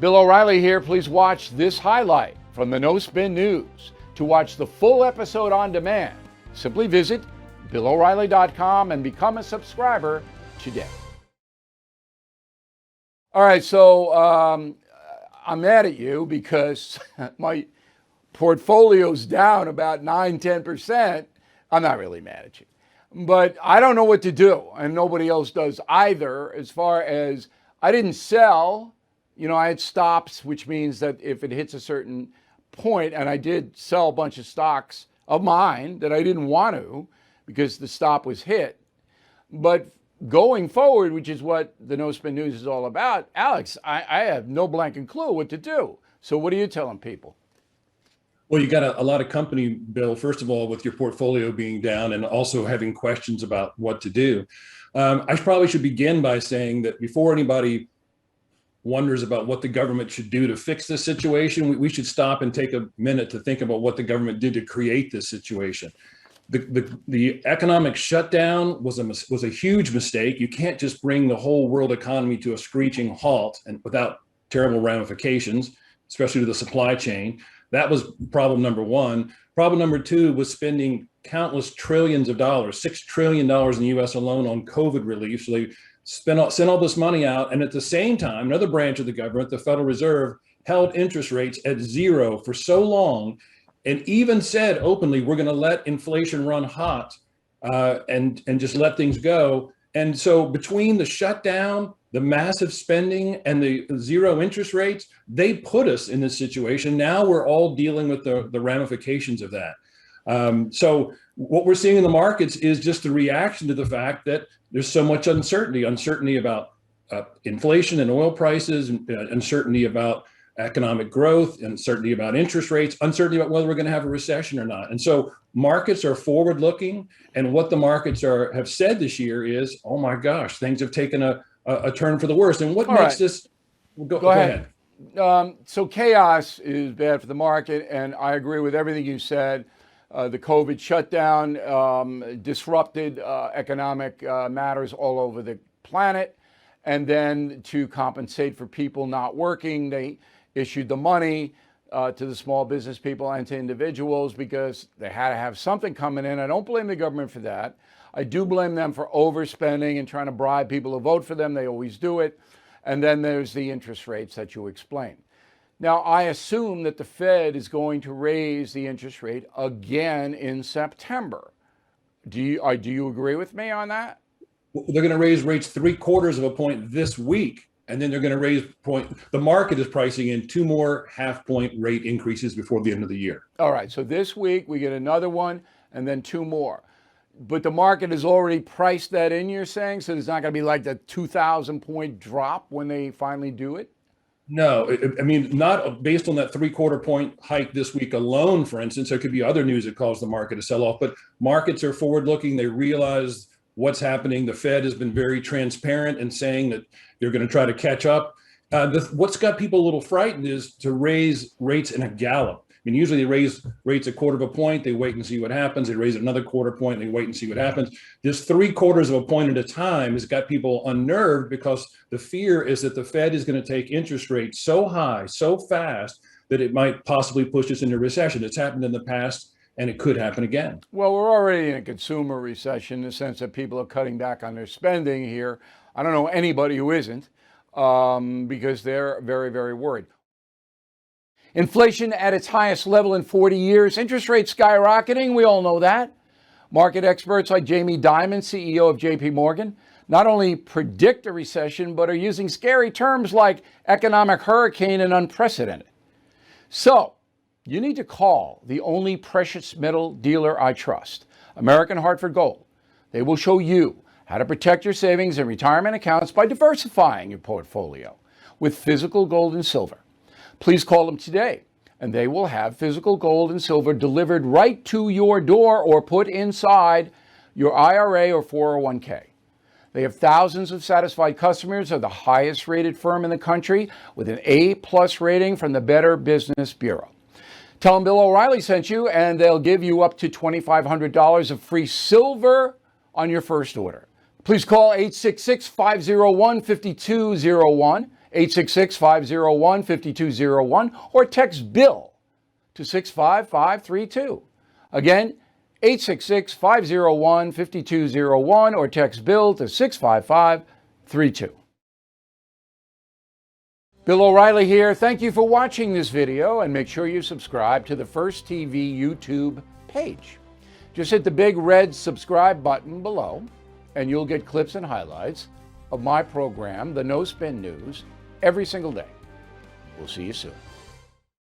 Bill O'Reilly here. Please watch this highlight from the No Spin News. To watch the full episode on demand, simply visit BillO'Reilly.com and become a subscriber today. All right, so I'm mad at you because my portfolio's down about 9-10%. I'm not really mad at you, but I don't know what to do, and nobody else does either. As far as I didn't sell, I had stops, which means that if it hits a certain point, and I did sell a bunch of stocks of mine that I didn't want to because the stop was hit. But going forward, which is what the No Spin News is all about, Alex, I have no blanking clue what to do. So what are you telling people? Well, you got a lot of company, Bill, first of all, with your portfolio being down and also having questions about what to do. I probably should begin by saying that before anybody wonders about what the government should do to fix this situation, we should stop and take a minute to think about what the government did to create this situation. The economic shutdown was a huge mistake. You can't just bring the whole world economy to a screeching halt and without terrible ramifications, especially to the supply chain. That was problem number one. Problem number two was spending countless trillions of dollars, $6 trillion in the US alone on COVID relief. So they sent all this money out. And at the same time, another branch of the government, the Federal Reserve, held interest rates at zero for so long and even said openly, we're going to let inflation run hot and just let things go. And so between the shutdown, the massive spending, and the zero interest rates, they put us in this situation. Now we're all dealing with the ramifications of that. So what we're seeing in the markets is just a reaction to the fact that there's so much uncertainty about inflation and oil prices, uncertainty about economic growth, uncertainty about interest rates, uncertainty about whether we're going to have a recession or not. And so markets are forward looking. And what the markets have said this year is, oh my gosh, things have taken a turn for the worse. And what All makes right. this go ahead. So chaos is bad for the market. And I agree with everything you said. The COVID shutdown disrupted economic matters all over the planet. And then to compensate for people not working, they issued the money to the small business people and to individuals because they had to have something coming in. I don't blame the government for that. I do blame them for overspending and trying to bribe people to vote for them. They always do it. And then there's the interest rates that you explained. Now, I assume that the Fed is going to raise the interest rate again in September. Do you agree with me on that? They're going to raise rates 0.75 of a point this week, and then they're going to raise point. The market is pricing in 2 more half-point rate increases before the end of the year. All right, so this week we get another one and then 2 more. But the market has already priced that in, you're saying? So there's not going to be like the 2,000-point drop when they finally do it? No, I mean, not based on that 0.75 point hike this week alone, for instance. There could be other news that caused the market to sell off, but markets are forward-looking. They realize what's happening. The Fed has been very transparent in saying that they're going to try to catch up. What's got people a little frightened is to raise rates in a gallop. I mean, usually they raise rates 0.25 point, they wait and see what happens. They raise another 0.25 point, they wait and see what happens. This 0.75 point at a time has got people unnerved because the fear is that the Fed is going to take interest rates so high, so fast that it might possibly push us into recession. It's happened in the past, and it could happen again. Well, we're already in a consumer recession in the sense that people are cutting back on their spending here. I don't know anybody who isn't because they're very, very worried. Inflation at its highest level in 40 years. Interest rates skyrocketing. We all know that. Market experts like Jamie Dimon, CEO of JP Morgan, not only predict a recession, but are using scary terms like economic hurricane and unprecedented. So, you need to call the only precious metal dealer I trust, American Hartford Gold. They will show you how to protect your savings and retirement accounts by diversifying your portfolio with physical gold and silver. Please call them today, and they will have physical gold and silver delivered right to your door or put inside your IRA or 401k. They have thousands of satisfied customers, are the highest rated firm in the country with an A+ rating from the Better Business Bureau. Tell them Bill O'Reilly sent you, and they'll give you up to $2,500 of free silver on your first order. Please call 866-501-5201, 866-501-5201, or text BILL to 65532. Again, 866-501-5201, or text BILL to 65532. Bill O'Reilly here. Thank you for watching this video, and make sure you subscribe to the First TV YouTube page. Just hit the big red subscribe button below, and you'll get clips and highlights of my program, The No Spin News, every single day. We'll see you soon.